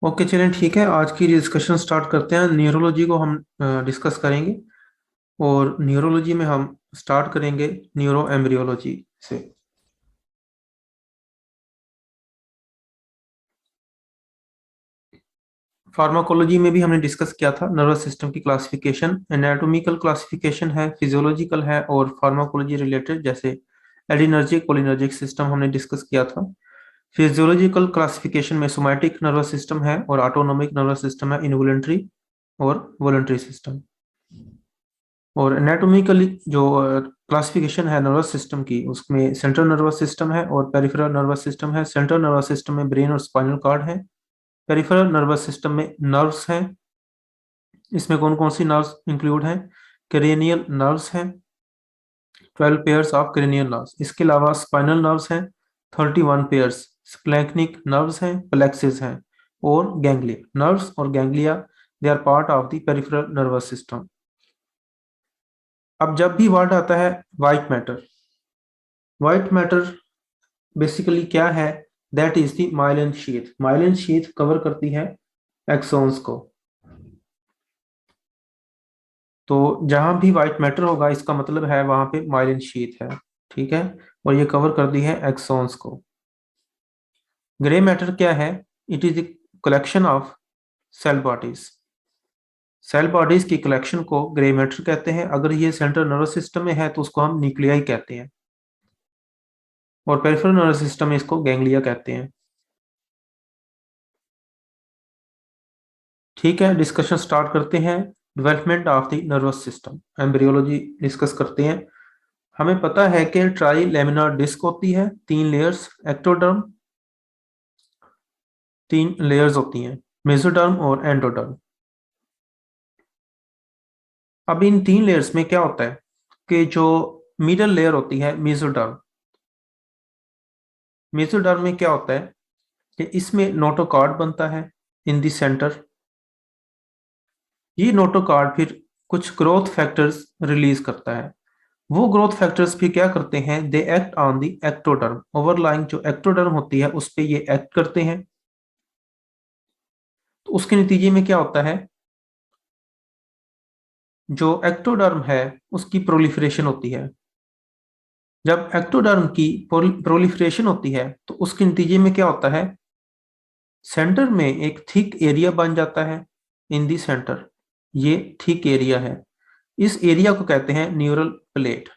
Okay, चलें, ठीक है। आज की डिस्कशन स्टार्ट करते हैं। न्यूरोलॉजी को हम डिस्कस करेंगे। और न्यूरोलॉजी में हम स्टार्ट करेंगे न्यूरो एम्ब्रियोलॉजी से। फार्माकोलॉजी में भी हमने डिस्कस किया था नर्वस सिस्टम की क्लासिफिकेशन। एनाटॉमिकल क्लासिफिकेशन है, फिजियोलॉजिकल है, और फार्माकोलॉजी रिलेटेड जैसे एडिनर्जिक कोलिनर्जिक सिस्टम हमने डिस्कस किया था। फिजियोलॉजिकल क्लासिफिकेशन में सोमैटिक नर्वस सिस्टम है और ऑटोनोमिक नर्वस सिस्टम है, इनवॉलंटरी और वॉलंटरी सिस्टम। और एनाटॉमिकली जो क्लासिफिकेशन है नर्वस सिस्टम की, उसमें सेंट्रल नर्वस सिस्टम है और पेरिफेरल नर्वस सिस्टम है। सेंट्रल नर्वस सिस्टम में ब्रेन और स्पाइनल कॉर्ड है। पेरिफेरल नर्वस सिस्टम में नर्व्स हैं। इसमें कौन कौन सी नर्व्स इंक्लूड हैं? क्रेनियल नर्व्स हैं, 12 पेयर्स ऑफ क्रेनियल नर्व्स। इसके अलावा स्पाइनल नर्व्स हैं, 31 पेयर्स। स्प्लैंक्निक नर्व्स हैं, प्लेक्सिस हैं, और गैंग्लिया नर्व्स और ganglia, they are part of the peripheral nervous system. अब जब भी वर्ड आता है white matter, white matter basically क्या है? That is the myelin sheath. Myelin sheath cover करती है एक्सॉन्स को। तो जहां भी वाइट मैटर होगा, इसका मतलब है वहां पे माइलिन शीथ है। ठीक है। और ये कवर कर दी है एक्सॉन्स को। ग्रे मैटर क्या है? It is the collection of cell bodies. Cell bodies की कलेक्शन को ग्रे मैटर कहते हैं। अगर ये सेंट्रल नर्वस सिस्टम में है तो उसको हम न्यूक्लियाई कहते हैं, और पेरिफेरल नर्वस सिस्टम में इसको गैंग्लिया कहते हैं। ठीक है, डिस्कशन स्टार्ट करते हैं। Development of the nervous system, embryology discuss करते हैं। हमें पता है कि ट्राई लेमिनार डिस्क होती है, 3 लेयर्स। एक्टोडर्म, 3 लेयर्स होती हैं, मेसोडर्म और एंडोडर्म। अब इन 3 लेयर्स में क्या होता है कि जो मिडल लेयर होती है मेसोडर्म, मेसोडर्म में क्या होता है कि इसमें नोटोकॉर्ड बनता है इन दी सेंटर। ये नोटोकॉर्ड फिर कुछ ग्रोथ फैक्टर्स रिलीज करता है। वो ग्रोथ फैक्टर्स भी क्या करते हैं? They act on the ectoderm. Overlying जो एक्टोडर्म होती है उस पे ये एक्ट करते हैं। तो उसके नतीजे में क्या होता है? जो एक्टोडर्म है उसकी प्रोलिफरेशन होती है। जब एक्टोडर्म की प्रोलिफरेशन होती है तो उसके नतीजे में क्या होता है? सेंटर में एक थिक एरिया बन जाता है। इन दी सेंटर ये थिक एरिया है। इस एरिया को कहते हैं न्यूरल प्लेट।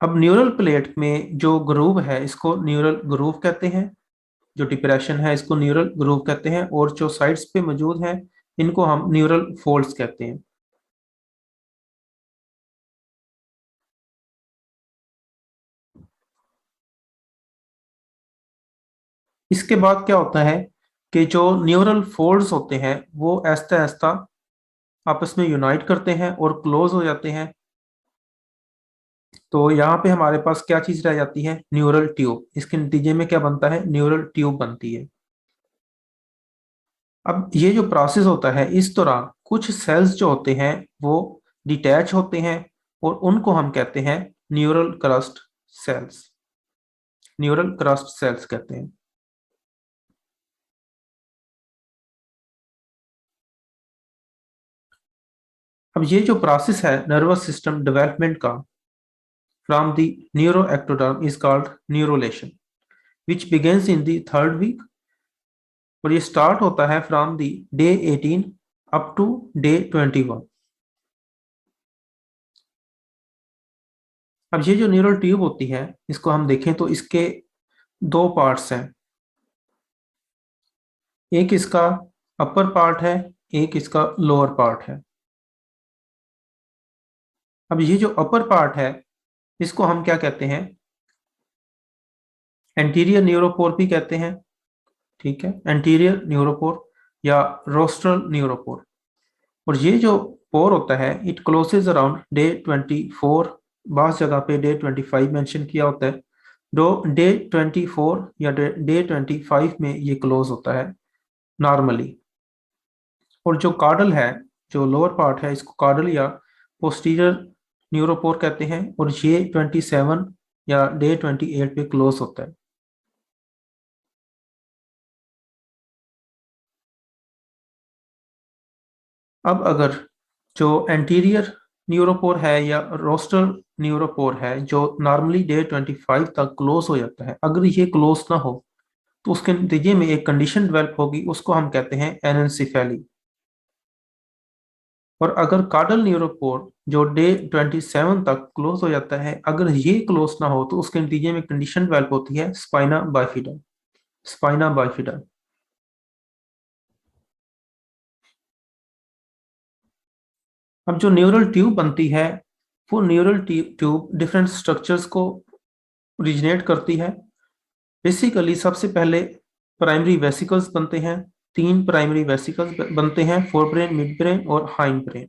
अब न्यूरल प्लेट में जो ग्रूव है इसको न्यूरल ग्रूव कहते हैं। जो डिप्रेशन है इसको न्यूरल ग्रूव कहते हैं, और जो साइड्स पे मौजूद है इनको हम न्यूरल फोल्ड्स कहते हैं। इसके बाद क्या होता है कि जो न्यूरल फोल्ड्स होते हैं वो ऐसा ऐसा आपस में यूनाइट करते हैं और क्लोज हो जाते हैं। तो यहाँ पे हमारे पास क्या चीज रह जाती है? Neural tube. इसके नतीजे में क्या बनता है? न्यूरल ट्यूब बनती है। अब ये जो प्रोसेस होता है, इस दौरान कुछ सेल्स जो होते हैं वो डिटैच होते हैं, और उनको हम कहते हैं neural crest cells. Neural crest cells कहते हैं। अब ये जो प्रोसेस है नर्वस सिस्टम डेवलपमेंट का from the neuroectoderm is called neurulation, which begins in the third week. और ये स्टार्ट होता है from the day 18 up to day 21। अब ये जो न्यूरल ट्यूब होती है इसको हम देखें तो इसके 2 पार्ट्स हैं। एक इसका अपर पार्ट है, एक इसका लोअर पार्ट है। अब ये जो अपर पार्ट है इसको हम क्या कहते हैं? एंटीरियर न्यूरोपोर भी कहते हैं। ठीक है, एंटीरियर न्यूरोपोर या रोस्ट्रल न्यूरोपोर। और ये जो पोर होता है इट क्लोजेज अराउंड डे 24। बास जगह पे डे 25 मेंशन किया होता है। दो डे 24 या डे 25 में ये क्लोज होता है नॉर्मली। और जो कार्डल है, जो लोअर पार्ट है, इसको कार्डल या पोस्टीरियर न्यूरोपोर कहते हैं, और ये 27 या डे 28 पे क्लोज होता है। अब अगर जो एंटीरियर न्यूरोपोर है या रोस्टर न्यूरोपोर है जो नॉर्मली डे 25 तक क्लोज हो जाता है, अगर ये क्लोज ना हो तो उसके नतीजे में एक कंडीशन डेवलप होगी, उसको हम कहते हैं एनेंसेफेली। और अगर कार्डल न्यूरोपोर जो डे 27 तक क्लोज हो जाता है, अगर ये क्लोज ना हो तो उसके नतीजे में कंडीशन डेवलप होती है स्पाइना बाइफिडा। Spina bifida. अब जो न्यूरल ट्यूब बनती है, वो न्यूरल ट्यूब डिफरेंट स्ट्रक्चर्स को ओरिजिनेट करती है। बेसिकली सबसे पहले प्राइमरी वेसिकल्स बनते हैं। तीन प्राइमरी वेसिकल्स बनते हैं, फोर ब्रेन, मिड ब्रेन और हाइंड ब्रेन।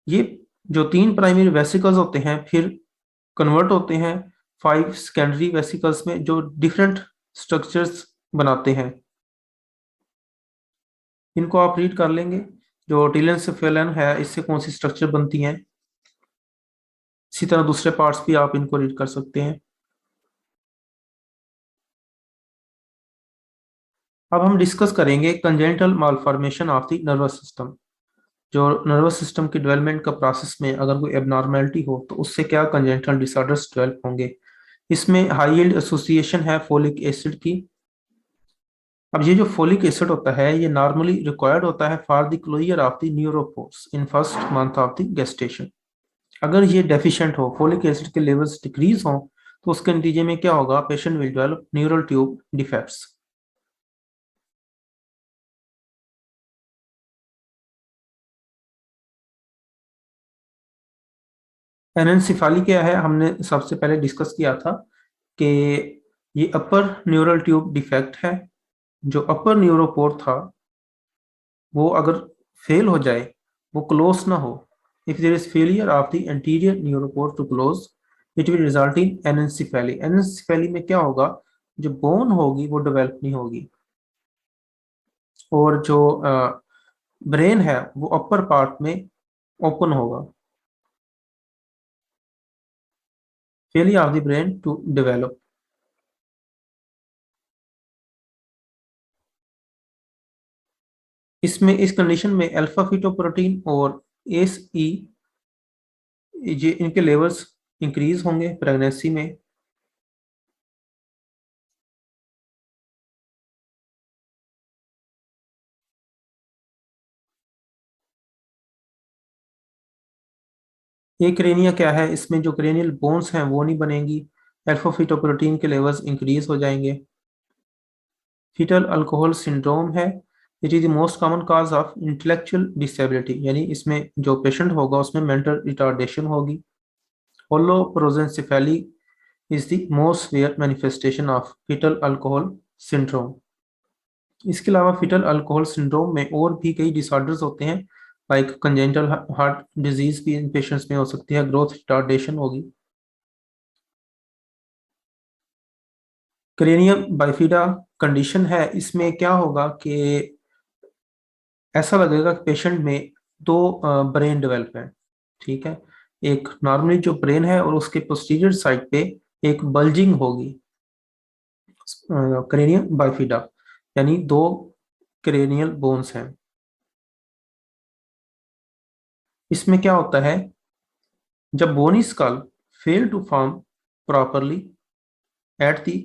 ये जो तीन प्राइमरी वेसिकल्स होते हैं फिर कन्वर्ट होते हैं फाइव सेकेंडरी वेसिकल्स में, जो डिफरेंट स्ट्रक्चर्स बनाते हैं। इनको आप रीड कर लेंगे। जो टीलेंसेफेलन है, इससे कौन सी स्ट्रक्चर बनती हैं। इसी तरह दूसरे पार्ट्स भी आप इनको रीड कर सकते हैं। अब हम डिस्कस करेंगे congenital malformation of the nervous system. जो नर्वस सिस्टम की डेवलपमेंट का प्रोसेस में अगर कोई एबनॉर्मेलिटी हो तो उससे क्या कंजेनिटल डिसऑर्डर्स डेवलप होंगे। इसमें हाई यील्ड एसोसिएशन है फोलिक एसिड की। अब ये जो फोलिक एसिड होता है ये नॉर्मली रिक्वायर्ड होता है for the closure of the neuropores in first month of the gestation. अगर ये डेफिशिएंट हो, फोलिक एसिड के लेवल्स डिक्रीज हो, तो उसके नतीजे में क्या होगा, patient will develop neural tube defects. Anencephaly क्या है, हमने सबसे पहले डिस्कस किया था कि ये अपर न्यूरल ट्यूब डिफेक्ट है। जो अपर न्यूरोपोर था वो अगर फेल हो जाए, वो क्लोज ना हो, if there is failure of the anterior neuropore to close, it will result in anencephaly. Anencephaly में क्या होगा, जो बोन होगी वो डेवलप नहीं होगी, और जो ब्रेन है वो अपर पार्ट में ओपन होगा। Failure of the brain to develop. इसमें इस कंडीशन में अल्फा फीटोप्रोटीन और एस ई, ये इनके लेवल्स इंक्रीज होंगे प्रेगनेंसी में। ये क्रेनिया क्या है, इसमें जो क्रेनियल बोन्स हैं वो नहीं बनेंगी। अल्फा फीटोप्रोटीन के लेवल्स इंक्रीज हो जाएंगे। फीटल अल्कोहल सिंड्रोम है। It is the most common cause of intellectual disability, यानी इसमें जो पेशेंट होगा उसमें मेंटल रिटार्डेशन होगी। होलोप्रोजेंसेफेली is the most severe manifestation of fetal alcohol syndrome। इसके अलावा fetal alcohol syndrome में और भी कई disorders होते हैं, लाइक congenital heart disease भी इन पेशेंट्स में हो सकती है, ग्रोथ रिटार्डेशन होगी। क्रेनियम बाइफिडा कंडीशन है, इसमें क्या होगा कि ऐसा लगेगा कि पेशेंट में दो ब्रेन डेवलप है। ठीक है, एक नॉर्मली जो ब्रेन है और उसके पोस्टीरियर साइड पे एक बल्जिंग होगी, क्रेनियम बाइफिडा, यानी दो क्रेनियल बोन्स हैं। इसमें क्या होता है, जब bony skull fail to form properly at the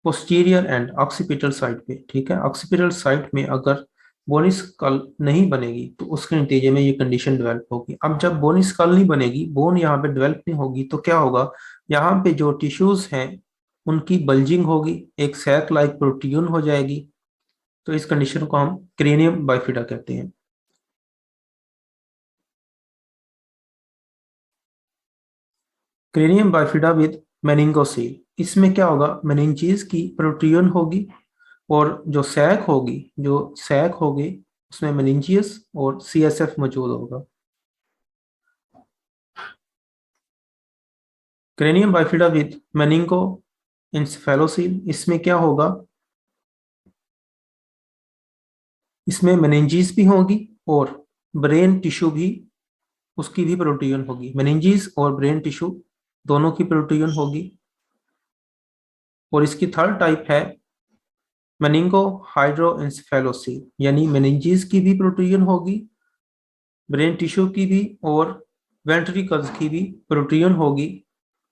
posterior end occipital side पे, ठीक है, ऑक्सीपिटल साइड में अगर बोनी स्कल नहीं बनेगी तो उसके नतीजे में ये कंडीशन डेवलप होगी। अब जब बोनी स्कल नहीं बनेगी, बोन यहाँ पे डेवलप नहीं होगी, तो क्या होगा, यहाँ पे जो टिश्यूज हैं उनकी बल्जिंग होगी, एक सैक लाइक प्रोट्यून हो जाएगी। तो इस कंडीशन को हम क्रेनियम बाइफिडा कहते हैं। क्रेनियम बाइफिडा विद मेनिंगोसील, इसमें क्या होगा, मेनिंजीज की प्रोट्रियन होगी, और जो सैक होगी उसमें मेनिंजियस और सीएसएफ मौजूद होगा। क्रेनियम बाइफिडा विद मेनिंगो इंसेफेलोसील, इसमें क्या होगा, इसमें मेनिंजीज भी होगी और ब्रेन टिश्यू भी, उसकी भी प्रोट्रियन होगी। मेनिंजीज और ब्रेन टिश्यू दोनों की प्रोट्रियन होगी। और इसकी थर्ड टाइप है मेनिंगो हाइड्रोइंसेफेलोसील, यानी मेनिंजीज की भी प्रोट्रियन होगी ब्रेन टिश्यू की भी और वेंट्रिकल्स की भी प्रोट्रूजन होगी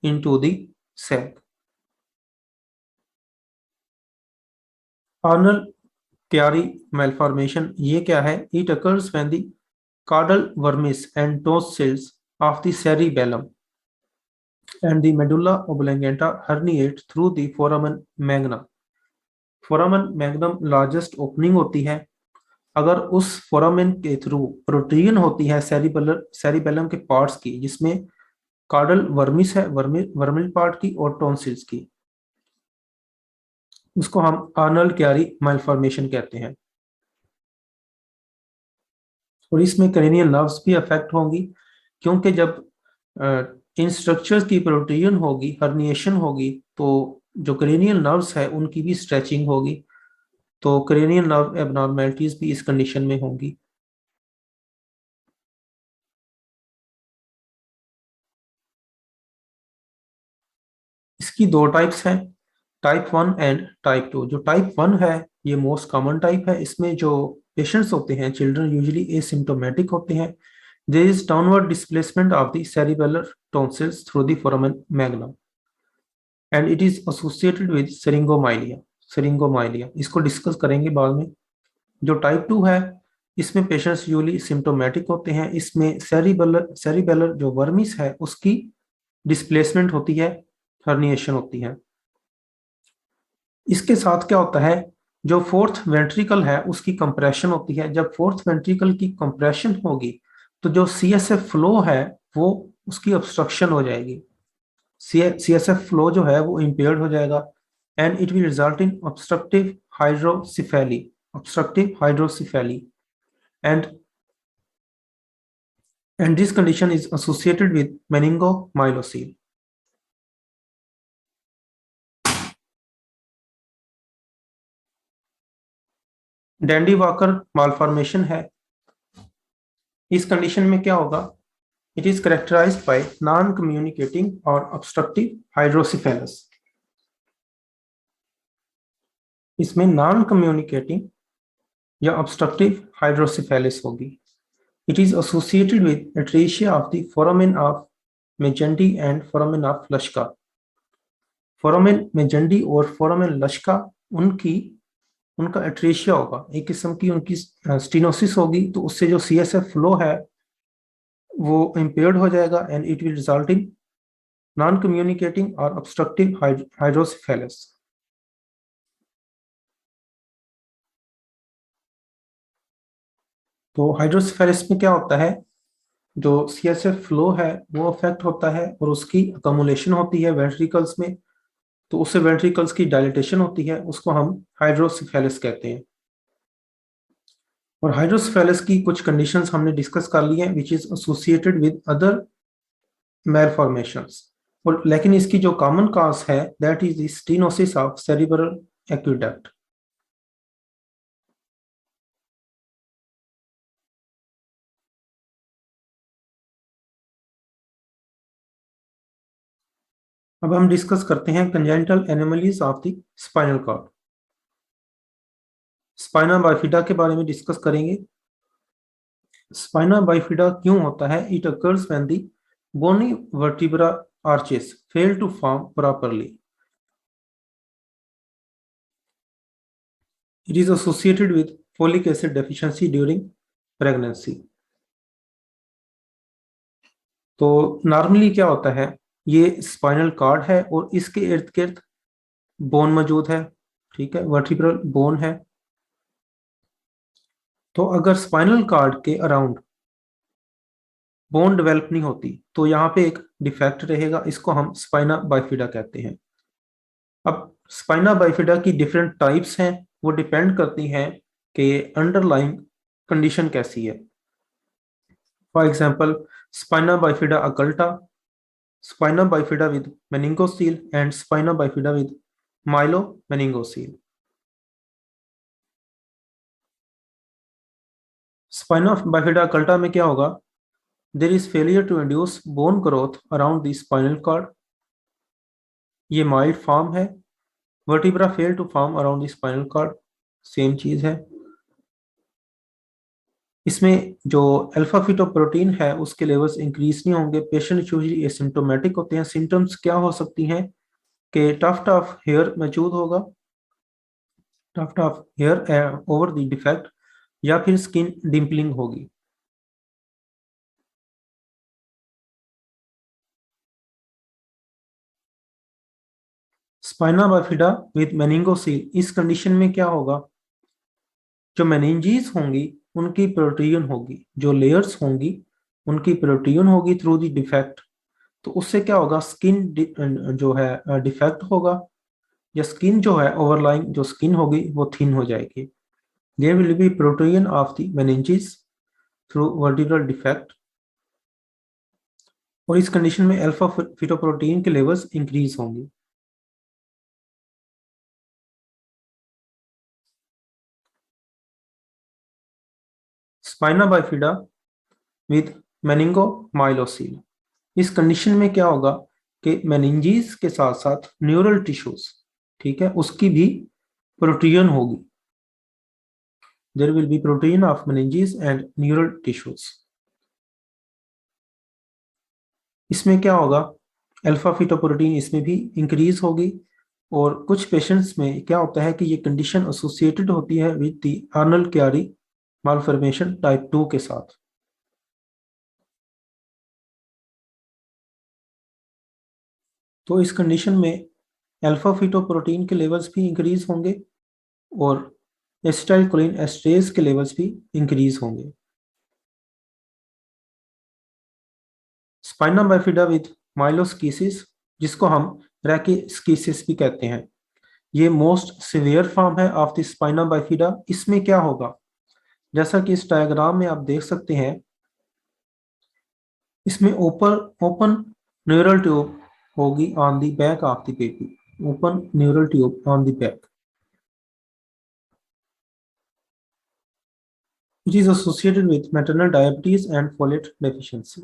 इनटू द सैक। आर्नल क्यारी malformation ये क्या है? It occurs when the caudal vermis and tonsils of the cerebellum and the medulla oblongata herniate through the foramen magnum। foramen magnum largest opening होती है। अगर उस फोरामेन के थ्रू प्रोट्रूजन होती है सेरिबेलम के पार्ट्स की, जिसमें कार्डल वर्मिस है, वर्मिल पार्ट की और टॉन्सिल्स की, उसको हम आर्नल क्यारी malformation कहते हैं। और इसमें क्रेनियल नर्व्स भी अफेक्ट होंगी, क्योंकि जब इन स्ट्रक्चर्स की प्रोट्रूजन होगी, हर्निएशन होगी, तो जो क्रेनियल नर्व्स है उनकी भी स्ट्रेचिंग होगी, तो क्रेनियल नर्व एबनॉर्मेलिटीज भी इस कंडीशन में होंगी। इसकी दो टाइप्स हैं, टाइप 1 एंड टाइप 2। जो टाइप 1 है ये मोस्ट कॉमन टाइप है। इसमें जो पेशेंट्स होते हैं, चिल्ड्रन, यूजुअली एसिम्प्टोमेटिक होते हैं। There is downward displacement of the cerebellar tonsils through the foramen magnum and it is associated with syringomyelia. Syringomyelia इसको डिस्कस करेंगे बाद में। जो टाइप 2 है, इसमें पेशेंट्स यूजुअली सिम्प्टोमेटिक होते हैं। इसमें सेरिबेलर जो वर्मिस है उसकी डिस्प्लेसमेंट होती है, हर्निएशन होती है। इसके साथ क्या होता है, जो फोर्थ वेंट्रिकल है उसकी कंप्रेशन होती है। जब फोर्थ वेंट्रिकल की कंप्रेशन होगी तो जो सीएसएफ फ्लो है वो उसकी ऑब्स्ट्रक्शन हो जाएगी। सीएसएफ फ्लो जो है वो इम्पेयर्ड हो जाएगा and it will result in obstructive hydrocephaly and this condition is associated with meningomyelocele. Dandy Walker malformation है। इस कंडीशन में क्या होगा, it is characterised by non communicating और ऑब्स्ट्रक्टिव हाइड्रोसिफेलस। इसमें नॉन कम्युनिकेटिंग या ऑब्स्ट्रक्टिव हाइड्रोसिफेलस होगी। It is associated with atresia of the foramen of Magendie and foramen of Luschka. Foramen Magendie और फोरामेन लश्का, उनकी उनका एट्रेशिया होगा, एक किस्म की उनकी स्टीनोसिस होगी, तो उससे जो सीएसएफ फ्लो है वो इम्पेयर्ड हो जाएगा and it will result in non communicating और ऑब्स्ट्रक्टिव हाइड्रोसिफेलस। तो हाइड्रोसिफेलस में क्या होता है, जो सीएसएफ फ्लो है वो अफेक्ट होता है और उसकी अकोमोलेशन होती है वेंट्रिकल्स में, तो उससे वेंट्रिकल्स की डायलिटेशन होती है, उसको हम हाइड्रोसिफेलस कहते हैं। और हाइड्रोसिफेलस की कुछ कंडीशंस हमने डिस्कस कर ली हैं which is associated with other malformations। और लेकिन इसकी जो कॉमन कॉज है that is the stenosis of cerebral aqueduct. अब हम डिस्कस करते हैं congenital anomalies of the spinal cord. Spina bifida के बारे में डिस्कस करेंगे। स्पाइना बाइफिडा क्यों होता है? It occurs when the bony vertebra arches fail to form properly। It is associated with folic acid deficiency during pregnancy। तो normally क्या होता है, ये स्पाइनल कार्ड है और इसके इर्द गिर्द बोन मौजूद है, ठीक है, वर्टिब्रल बोन है। तो अगर स्पाइनल कार्ड के अराउंड बोन डेवलप नहीं होती तो यहाँ पे एक डिफेक्ट रहेगा, इसको हम स्पाइना बाइफिडा कहते हैं। अब स्पाइना बाइफिडा की डिफरेंट टाइप्स हैं, वो डिपेंड करती हैं कि अंडरलाइंग कंडीशन कैसी है। For example, spina bifida occulta, spina bifida with meningocele and spina bifida with myelo meningocele. Spina bifida occulta में क्या होगा, there is failure to induce bone growth around the spinal cord, ये mild form है। Vertebra fail to form around the spinal cord, same चीज है। इसमें जो alpha fetoprotein है उसके लेवल्स इंक्रीज नहीं होंगे। पेशेंट यूजली एसिम्टोमेटिक होते हैं। सिम्टम्स क्या हो सकती हैं कि टफ्ट ऑफ हेयर मौजूद होगा, tuft of hair over the defect, या फिर स्किन डिम्पलिंग होगी। स्पाइना बाइफिडा विद मेनिंगोसील, इस कंडीशन में क्या होगा, जो मेनिंजीज होंगी उनकी प्रोटीन होगी, जो लेयर्स होंगी उनकी प्रोटीन होगी थ्रू द डिफेक्ट। तो उससे क्या होगा, स्किन जो है डिफेक्ट होगा, या स्किन जो है ओवरलाइंग जो स्किन होगी वो थिन हो जाएगी। There will be protein of the meninges through vertebral defect, और इस कंडीशन में अल्फा फिटोप्रोटीन के लेवल्स इंक्रीज होंगे। स्पाइना बाइफिडा विद मेनिंगोमाइलोसिल, इस कंडीशन में क्या होगा कि मेनिंजीज के साथ साथ न्यूरल टिश्यूज, ठीक है, उसकी भी प्रोटीन होगी। There will be protein of meninges and neural tissues. इसमें क्या होगा, अल्फा फीटोप्रोटीन इसमें भी इंक्रीज होगी। और कुछ पेशेंट्स में क्या होता है कि ये कंडीशन एसोसिएटेड होती है विद द आर्नल क्यारी मालफॉर्मेशन टाइप 2 के साथ। तो इस कंडीशन में अल्फा फीटोप्रोटीन के लेवल्स भी इंक्रीज होंगे और एसिटाइलकोलिन एस्ट्रेज के लेवल्स भी इंक्रीज होंगे। स्पाइना बाइफिडा विद माइलोस्कीसिस, जिसको हम ब्रैकिस्कीसिस भी कहते हैं, ये मोस्ट सिवियर फॉर्म है ऑफ द स्पाइना बाइफिडा। इसमें क्या होगा, जैसा कि इस डायग्राम में आप देख सकते हैं, इसमें ओपन न्यूरल ट्यूब होगी on the back of the baby, open neural tube on the back, which is associated with maternal diabetes and folate deficiency.